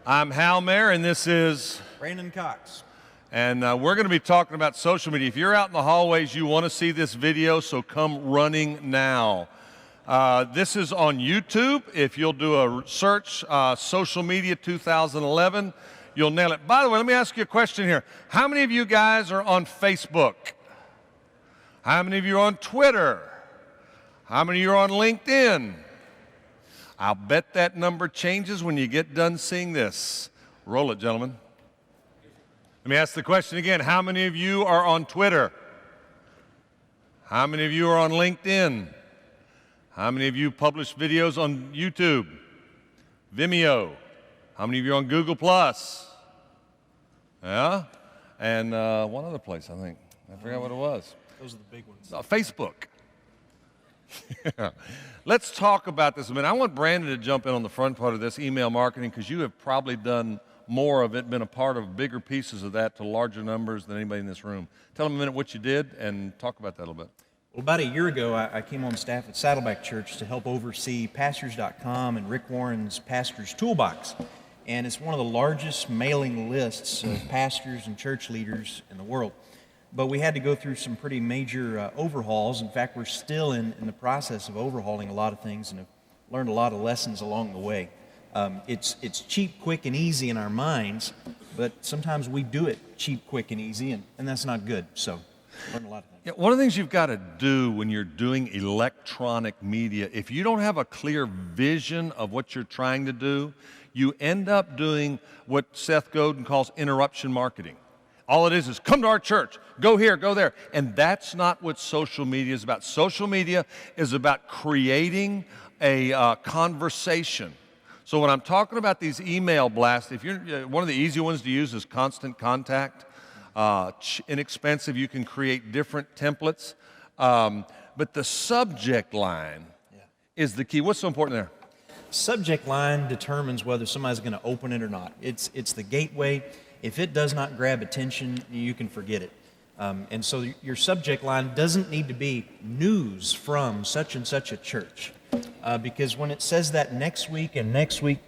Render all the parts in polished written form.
I'm Hal Mayer, and this is Brandon Cox. And we're going to be talking about social media. If you're out in the hallways, you want to see this video, so come running now. This is on YouTube. If you'll do a search, Social Media 2011, you'll nail it. By the way, let me ask you a question here. How many of you guys are on Facebook? How many of you are on Twitter? How many of you are on LinkedIn? I'll bet that number changes when you get done seeing this. Roll it, gentlemen. Let me ask the question again. How many of you are on Twitter? How many of you are on LinkedIn? How many of you publish videos on YouTube? Vimeo? How many of you are on Google+? Yeah? And one other place, I think. I forgot what it was. Those are the big ones. Facebook. Let's talk about this a minute. I want Brandon to jump in on the front part of this, email marketing, because you have probably done more of it, been a part of bigger pieces of that to larger numbers than anybody in this room. Tell them a minute what you did and talk about that a little bit. Well, about a year ago, I came on staff at Saddleback Church to help oversee Pastors.com and Rick Warren's Pastor's Toolbox. And it's one of the largest mailing lists of pastors and church leaders in the world. But we had to go through some pretty major overhauls. In fact, we're still in the process of overhauling a lot of things and have learned a lot of lessons along the way. It's cheap, quick, and easy in our minds, but sometimes we do it cheap, quick, and easy, and that's not good. So, learned a lot of things. Yeah, one of the things you've got to do when you're doing electronic media, if you don't have a clear vision of what you're trying to do, you end up doing what Seth Godin calls interruption marketing. All it is come to our church, go here, go there. And that's not what social media is about. Social media is about creating a conversation. So when I'm talking about these email blasts, if you're one of the easy ones to use is Constant Contact. Inexpensive, you can create different templates. But the subject line is the key. What's so important there? Subject line determines whether somebody's going to open it or not. It's the gateway. If it does not grab attention, you can forget it. And so your subject line doesn't need to be news from such and such a church. Because when it says that next week,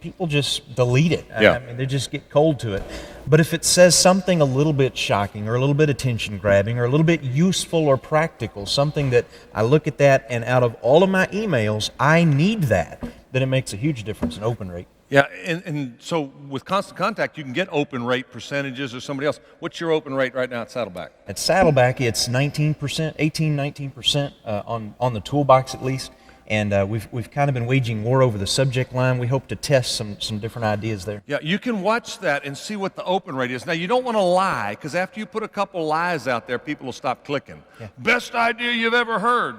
people just delete it. Yeah. I mean, they just get cold to it. But if it says something a little bit shocking or a little bit attention-grabbing or a little bit useful or practical, something that I look at that and out of all of my emails, I need that, then it makes a huge difference in open rate. Yeah, and so with Constant Contact, you can get open rate percentages or somebody else. What's your open rate right now at Saddleback? At Saddleback, it's 19% on the toolbox at least. And we've kind of been waging war over the subject line. We hope to test some different ideas there. Yeah, you can watch that and see what the open rate is. Now, you don't want to lie, because after you put a couple lies out there, people will stop clicking. Yeah. Best idea you've ever heard,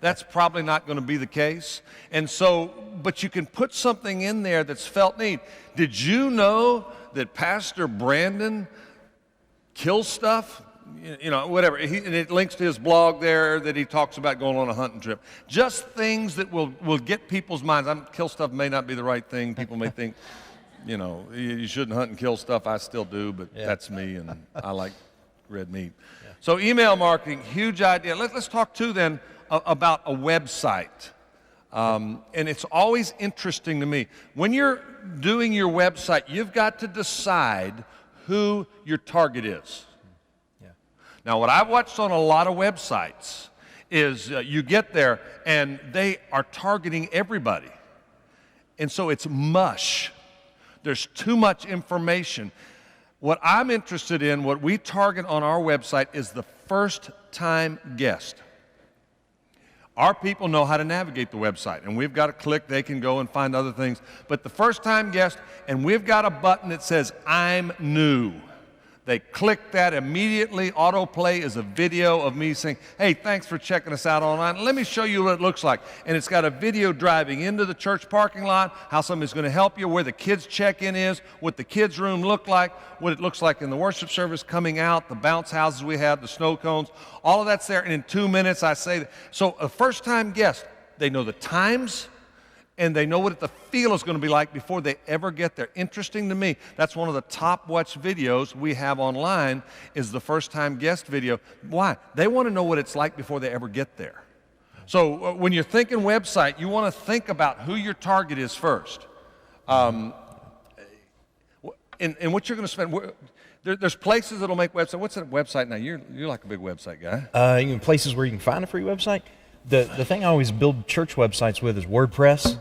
That's probably not going to be the case. And so, but you can put something in there that's felt need. Did you know that Pastor Brandon kills stuff? Whatever. And it links to his blog there that he talks about going on a hunting trip. Just things that will get people's minds. Kill stuff may not be the right thing. People may think, you shouldn't hunt and kill stuff. I still do, but that's me, and I like red meat. Yeah. So email marketing, huge idea. Let's talk too then about a website. And it's always interesting to me. When you're doing your website, you've got to decide who your target is. Now, what I've watched on a lot of websites is you get there and they are targeting everybody. And so it's mush. There's too much information. What I'm interested in, what we target on our website is the first-time guest. Our people know how to navigate the website, and we've got a click, they can go and find other things. But the first-time guest, and we've got a button that says, I'm new. They click that immediately. Autoplay is a video of me saying, hey, thanks for checking us out online. Let me show you what it looks like. And it's got a video driving into the church parking lot, how somebody's going to help you, where the kids' check-in is, what the kids' room look like, what it looks like in the worship service coming out, the bounce houses we have, the snow cones. All of that's there. And in 2 minutes, I say that. So a first-time guest, they know the times, and they know what the feel is going to be like before they ever get there. Interesting to me, that's one of the top watched videos we have online is the first-time guest video. Why? They want to know what it's like before they ever get there. So when you're thinking website, you want to think about who your target is first. And what you're going to spend, there's places that'll make websites. What's that website now? You're like a big website guy. Places where you can find a free website. The thing I always build church websites with is WordPress.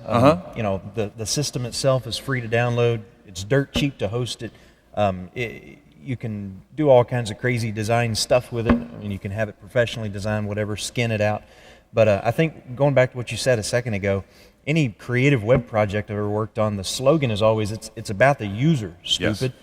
The system itself is free to download. It's dirt cheap to host it. You can do all kinds of crazy design stuff with it, and you can have it professionally designed, whatever, skin it out. But I think going back to what you said a second ago, any creative web project I've ever worked on, the slogan is always, it's about the user, stupid.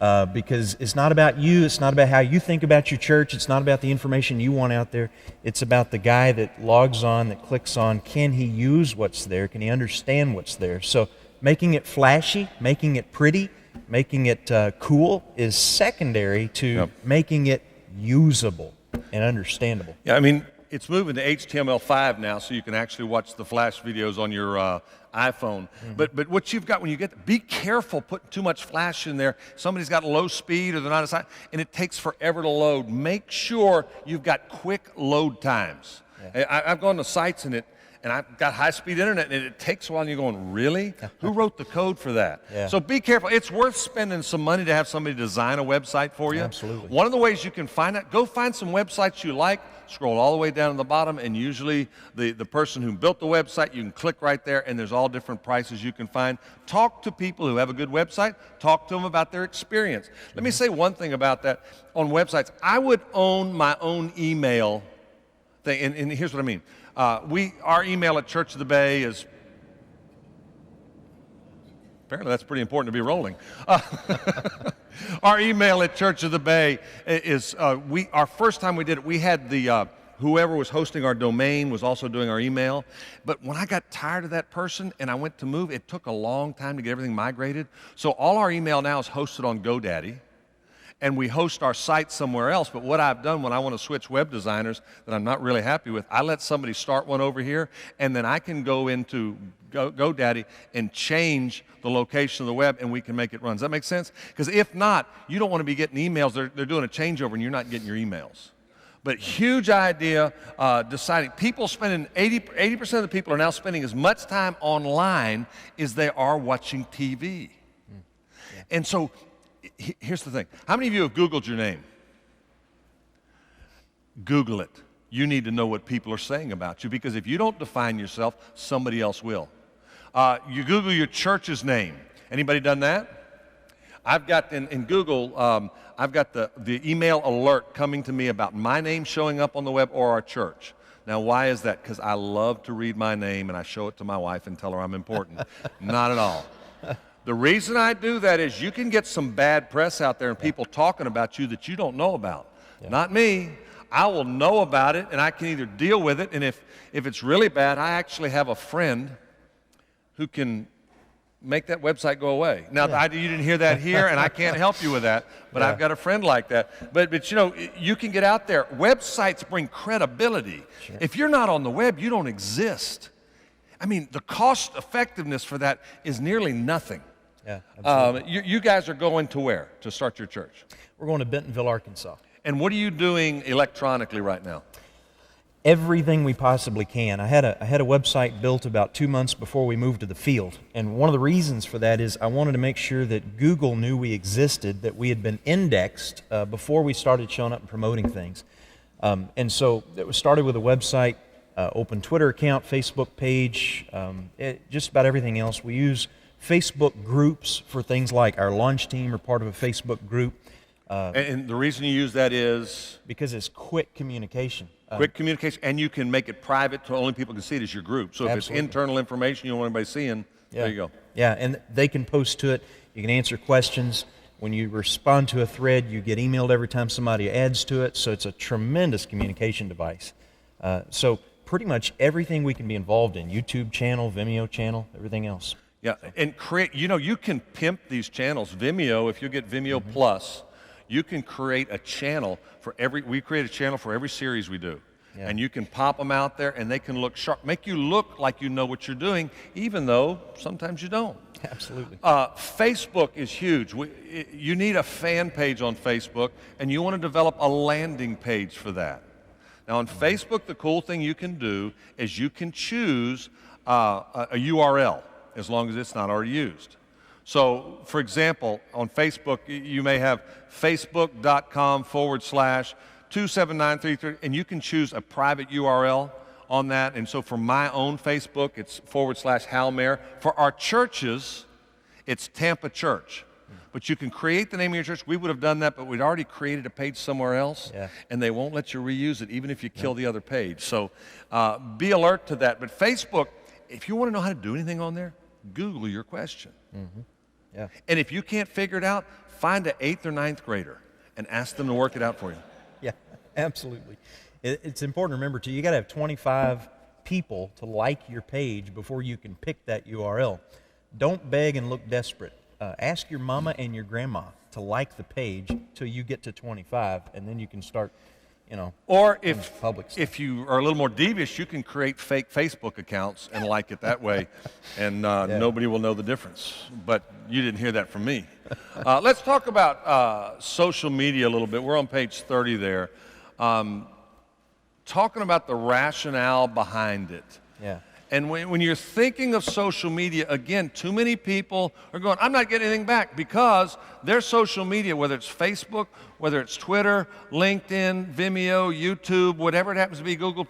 Yes. Because it's not about you, it's not about how you think about your church, it's not about the information you want out there, it's about the guy that logs on, that clicks on, can he use what's there, can he understand what's there? So making it flashy, making it pretty, making it cool is secondary to making it usable and understandable. Yeah, I mean, it's moving to HTML5 now, so you can actually watch the Flash videos on your iPhone. But what you've got when you get, be careful putting too much Flash in there. Somebody's got low speed or they're not assigned, and it takes forever to load. Make sure you've got quick load times. I've gone to sites and I've got high-speed internet, and it takes a while, and you're going, really? Who wrote the code for that? Yeah. So be careful. It's worth spending some money to have somebody design a website for you. Absolutely. One of the ways you can find that, go find some websites you like, scroll all the way down to the bottom, and usually the person who built the website, you can click right there, and there's all different prices you can find. Talk to people who have a good website. Talk to them about their experience. Let me say one thing about that. On websites, I would own my own email thing, and here's what I mean. Our email at Church of the Bay is, apparently that's pretty important to be rolling. Our email at Church of the Bay is, our first time we did it, we had whoever was hosting our domain was also doing our email. But when I got tired of that person and I went to move, it took a long time to get everything migrated. So all our email now is hosted on GoDaddy. And we host our site somewhere else. But what I've done when I want to switch web designers that I'm not really happy with, I let somebody start one over here, and then I can go into GoDaddy and change the location of the web, and we can make it run. Does that make sense? Because if not, you don't want to be getting emails. They're doing a changeover, and you're not getting your emails. But huge idea, deciding. People spending 80% of the people are now spending as much time online as they are watching TV. And so here's the thing. How many of you have Googled your name? Google it. You need to know what people are saying about you, because if you don't define yourself, somebody else will. You Google your church's name. Anybody done that? I've got in Google, I've got the email alert coming to me about my name showing up on the web or our church. Now, why is that? Because I love to read my name and I show it to my wife and tell her I'm important. Not at all. The reason I do that is you can get some bad press out there and people talking about you that you don't know about. Yeah. Not me. I will know about it, and I can either deal with it, and if it's really bad, I actually have a friend who can make that website go away. Now, you didn't hear that here, and I can't help you with that, but I've got a friend like that. But you know, you can get out there. Websites bring credibility. Sure. If you're not on the web, you don't exist. I mean, the cost effectiveness for that is nearly nothing. Yeah, absolutely. You guys are going to where to start your church? We're going to Bentonville, Arkansas. And what are you doing electronically right now? Everything we possibly can. I had a website built about 2 months before we moved to the field. And one of the reasons for that is I wanted to make sure that Google knew we existed, that we had been indexed before we started showing up and promoting things. And so it was started with a website, open Twitter account, Facebook page, just about everything else. We use Facebook groups for things like our launch team or part of a Facebook group. And the reason you use that is? Because it's quick communication. Quick communication, and you can make it private so only people can see it as your group. So if it's internal information you don't want anybody seeing, there you go. Yeah, and they can post to it. You can answer questions. When you respond to a thread, you get emailed every time somebody adds to it. So it's a tremendous communication device. So pretty much everything we can be involved in, YouTube channel, Vimeo channel, everything else. Yeah, and you can pimp these channels. Vimeo, if you get Vimeo Plus, you can create a channel for we create a channel for every series we do. Yeah. And you can pop them out there and they can look sharp, make you look like you know what you're doing, even though sometimes you don't. Absolutely. Facebook is huge. You need a fan page on Facebook, and you want to develop a landing page for that. Now on Facebook, the cool thing you can do is you can choose a URL, as long as it's not already used. So, for example, on Facebook, you may have facebook.com/27933, and you can choose a private URL on that. And so for my own Facebook, it's /Hal Mayer. For our churches, it's Tampa Church. But you can create the name of your church. We would have done that, but we'd already created a page somewhere else, and they won't let you reuse it, even if you kill the other page. So be alert to that. But Facebook, if you want to know how to do anything on there, Google your question. Yeah. And if you can't figure it out, find an 8th or 9th grader and ask them to work it out for you. Yeah, absolutely. It's important to remember, too, you got to have 25 people to like your page before you can pick that URL. Don't beg and look desperate. Ask your mama and your grandma to like the page till you get to 25, and then you can start, Or public stuff. if you are a little more devious, you can create fake Facebook accounts and like it that way, and nobody will know the difference. But you didn't hear that from me. Let's talk about social media a little bit. We're on page 30 there. Talking about the rationale behind it. Yeah. And when you're thinking of social media, again, too many people are going, I'm not getting anything back, because their social media, whether it's Facebook, whether it's Twitter, LinkedIn, Vimeo, YouTube, whatever it happens to be, Google+,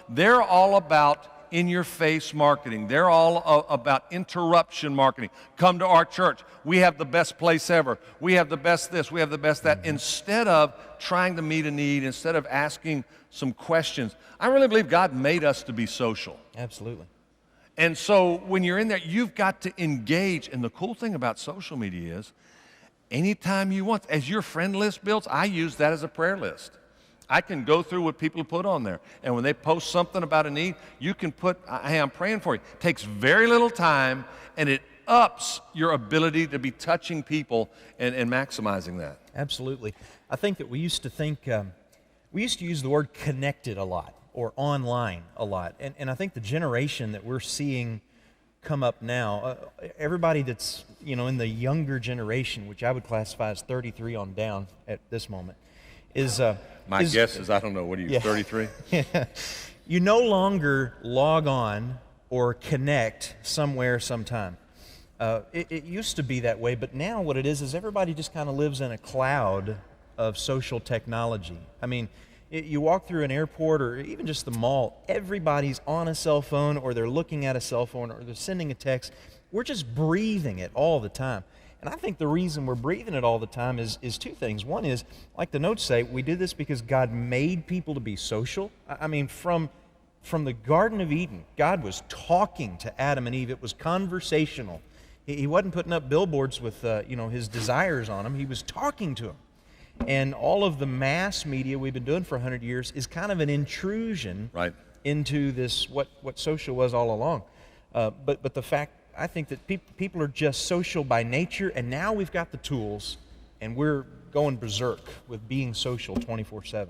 they're all about in-your-face marketing. They're all about interruption marketing. Come to our church. We have the best place ever. We have the best this. We have the best that. Instead of trying to meet a need, instead of asking some questions. I really believe God made us to be social. Absolutely. And so when you're in there, you've got to engage. And the cool thing about social media is, anytime you want, as your friend list builds, I use that as a prayer list. I can go through what people put on there. And when they post something about a need, you can put, hey, I'm praying for you. It takes very little time, and it ups your ability to be touching people and maximizing that. Absolutely. I think that we used to use the word connected a lot, or online a lot. And I think the generation that we're seeing come up now, everybody that's, in the younger generation, which I would classify as 33 on down at this moment, is... My guess is, I don't know, what are you, 33? You no longer log on or connect somewhere sometime. It used to be that way, but now what it is everybody just kind of lives in a cloud of social technology. I mean, you walk through an airport or even just the mall, everybody's on a cell phone, or they're looking at a cell phone, or they're sending a text. We're just breathing it all the time. And I think the reason we're breathing it all the time is two things. One is, like the notes say, we do this because God made people to be social. I mean, from the Garden of Eden, God was talking to Adam and Eve. It was conversational. He wasn't putting up billboards with his desires on them. He was talking to them. And all of the mass media we've been doing for 100 years is kind of an intrusion into this, what social was all along. But the fact, I think that people are just social by nature, and now we've got the tools, and we're going berserk with being social 24/7.